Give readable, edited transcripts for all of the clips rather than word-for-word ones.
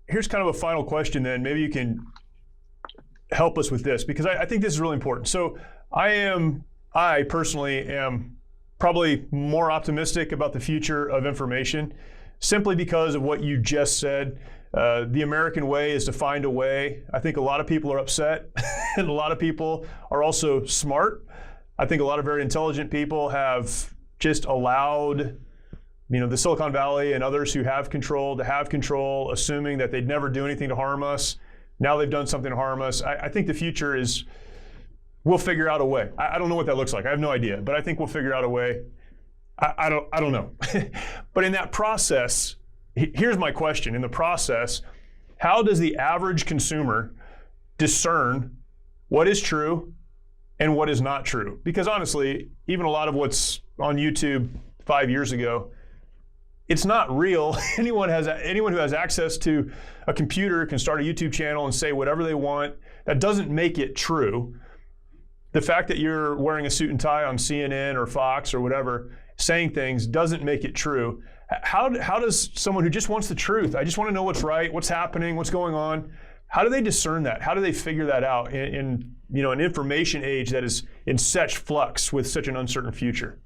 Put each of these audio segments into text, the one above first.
here's kind of a final question then. Maybe you can help us with this, because I think this is really important. So I personally am probably more optimistic about the future of information, simply because of what you just said. The American way is to find a way. I think a lot of people are upset, and a lot of people are also smart. I think a lot of very intelligent people have just allowed, the Silicon Valley and others who have control to have control, assuming that they'd never do anything to harm us. Now they've done something to harm us. I think the future is, we'll figure out a way. I don't know what that looks like. I have no idea, but I think we'll figure out a way. I don't know. But in that process, here's my question. In the process, how does the average consumer discern what is true and what is not true? Because honestly, even a lot of what's on YouTube 5 years ago, it's not real. Anyone who has access to a computer can start a YouTube channel and say whatever they want. That doesn't make it true. The fact that you're wearing a suit and tie on CNN or Fox or whatever, saying things, doesn't make it true. How does someone who just wants the truth, I just want to know what's right, what's happening, what's going on, how do they discern that? How do they figure that out in an information age that is in such flux with such an uncertain future?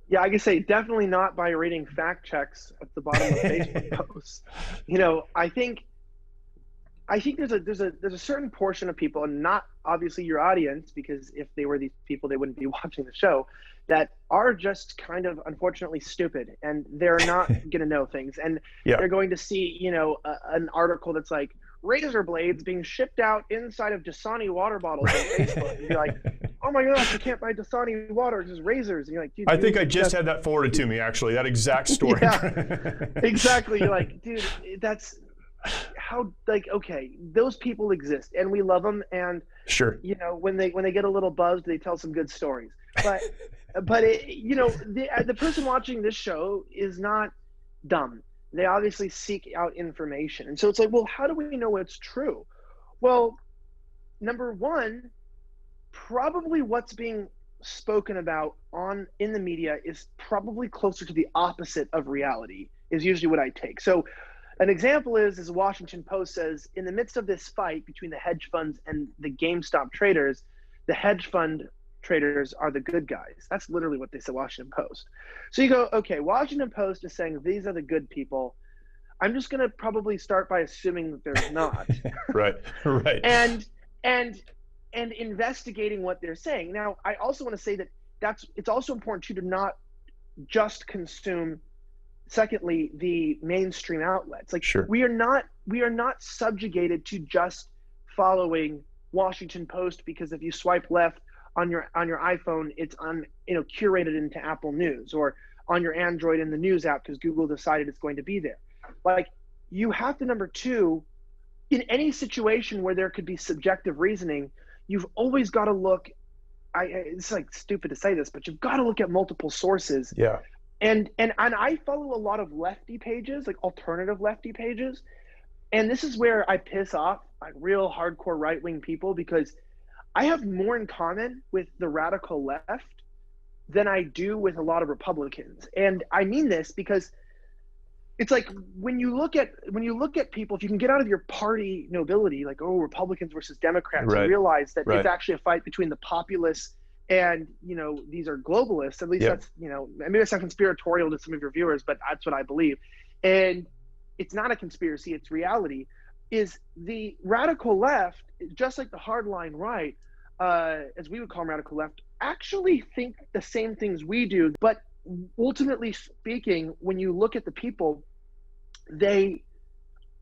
Yeah, I can say definitely not by reading fact checks at the bottom of Facebook posts. I think there's a certain portion of people, and not obviously your audience, because if they were these people, they wouldn't be watching the show, that are just kind of unfortunately stupid, and they're not going to know things, and they're going to see an article that's like razor blades being shipped out inside of Dasani water bottles on Facebook, and be like, oh my gosh, you can't buy Dasani water, it's just razors. And you're like, dude, I think I just had that forwarded to me, actually, that exact story. Yeah, exactly. You're like, dude, that's how, okay, those people exist and we love them. And sure, when they get a little buzzed, they tell some good stories. But, the person watching this show is not dumb. They obviously seek out information. And so it's like, well, how do we know what's true? Well, number one, probably what's being spoken about in the media is probably closer to the opposite of reality, is usually what I take. So an example is the Washington Post says, in the midst of this fight between the hedge funds and the GameStop traders, the hedge fund traders are the good guys. That's literally what they said, Washington Post. So you go, okay, Washington Post is saying these are the good people. I'm just going to probably start by assuming that they're not. Right. And investigating what they're saying. Now, I also want to say that it's also important too to not just consume, secondly, the mainstream outlets. Like, sure, we are not subjugated to just following Washington Post, because if you swipe left on your iPhone, it's curated into Apple News, or on your Android in the news app because Google decided it's going to be there. Like, you have to, number two, in any situation where there could be subjective reasoning, you've always got to look, it's like stupid to say this, but you've got to look at multiple sources. Yeah. And I follow a lot of lefty pages, like alternative lefty pages. And this is where I piss off like real hardcore right-wing people, because I have more in common with the radical left than I do with a lot of Republicans. And I mean this because it's like when you look at people, if you can get out of your party nobility, like, oh, Republicans versus Democrats, right, and realize that right, it's actually a fight between the populists and, these are globalists. At least yep, that's, maybe that's not conspiratorial to some of your viewers, but that's what I believe. And it's not a conspiracy, it's reality. Is the radical left, just like the hardline right, as we would call them, radical left, actually think the same things we do. But ultimately speaking, when you look at the people, they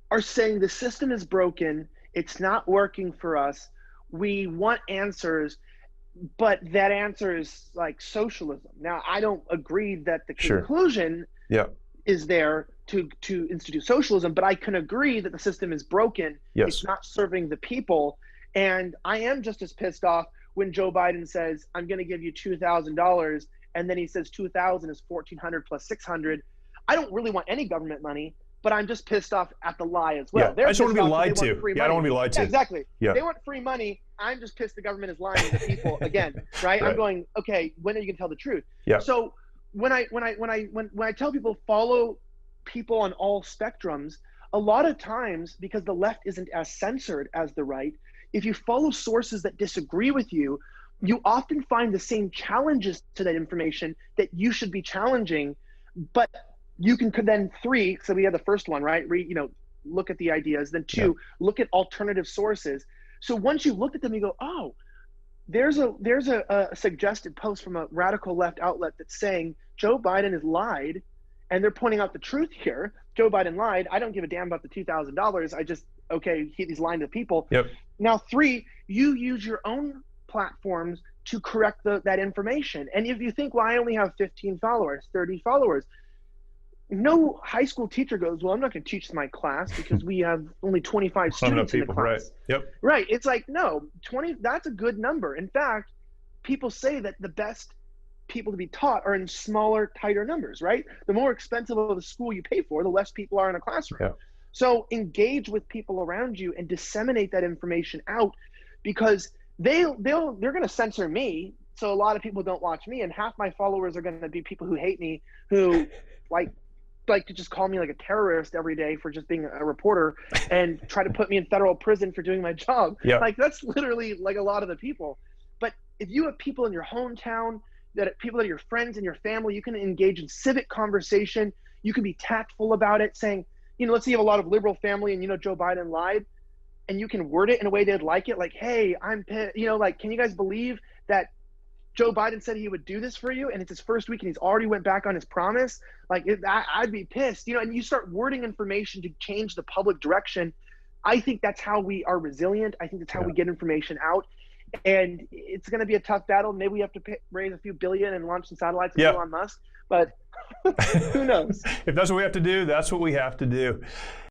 are saying the system is broken, it's not working for us, we want answers, but that answer is like socialism. Now, I don't agree that the conclusion is there to institute socialism, but I can agree that the system is broken. Yes. It's not serving the people. And I am just as pissed off when Joe Biden says, I'm going to give you $2,000, and then he says 2,000 is 1,400 plus 600. I don't really want any government money, but I'm just pissed off at the lie as well. Yeah. I just want to be lied to. Yeah, I don't want to be lied to. Yeah, exactly. Yeah. They want free money. I'm just pissed the government is lying to the people again, right? I'm going, okay, when are you going to tell the truth? Yeah. So when I tell people follow people on all spectrums, a lot of times, because the left isn't as censored as the right, if you follow sources that disagree with you, you often find the same challenges to that information that you should be challenging. But you can then three, so we have the first one, right? Look at the ideas. Then two, look at alternative sources. So once you've looked at them, you go, oh, there's a suggested post from a radical left outlet that's saying Joe Biden has lied, and they're pointing out the truth here. Joe Biden lied. I don't give a damn about the $2,000. I just, okay, he's lying to people. Yep. Now, three, you use your own platforms to correct that information. And if you think, well, I only have 15 followers, 30 followers, no high school teacher goes, well, I'm not going to teach my class because we have only 25 students in the class. Right. Yep. Right. It's like, no, 20, that's a good number. In fact, people say that the best people to be taught are in smaller, tighter numbers, right? The more expensive of the school you pay for, the less people are in a classroom. Yeah. So engage with people around you and disseminate that information out, because they're going to censor me. So a lot of people don't watch me, and half my followers are going to be people who hate me, who like to just call me like a terrorist every day for just being a reporter and try to put me in federal prison for doing my job. Yeah. Like, that's literally like a lot of the people. But if you have people in your hometown, people that are your friends and your family, you can engage in civic conversation. You can be tactful about it, saying, let's say you have a lot of liberal family and Joe Biden lied, and you can word it in a way they'd like it. Like, hey, I'm pissed. Can you guys believe that Joe Biden said he would do this for you, and it's his first week and he's already went back on his promise? Like, I'd be pissed, and you start wording information to change the public direction. I think that's how we are resilient. I think that's how we get information out. And it's going to be a tough battle. Maybe we have to raise a few billion and launch some satellites with Elon Musk, but who knows? If that's what we have to do, that's what we have to do.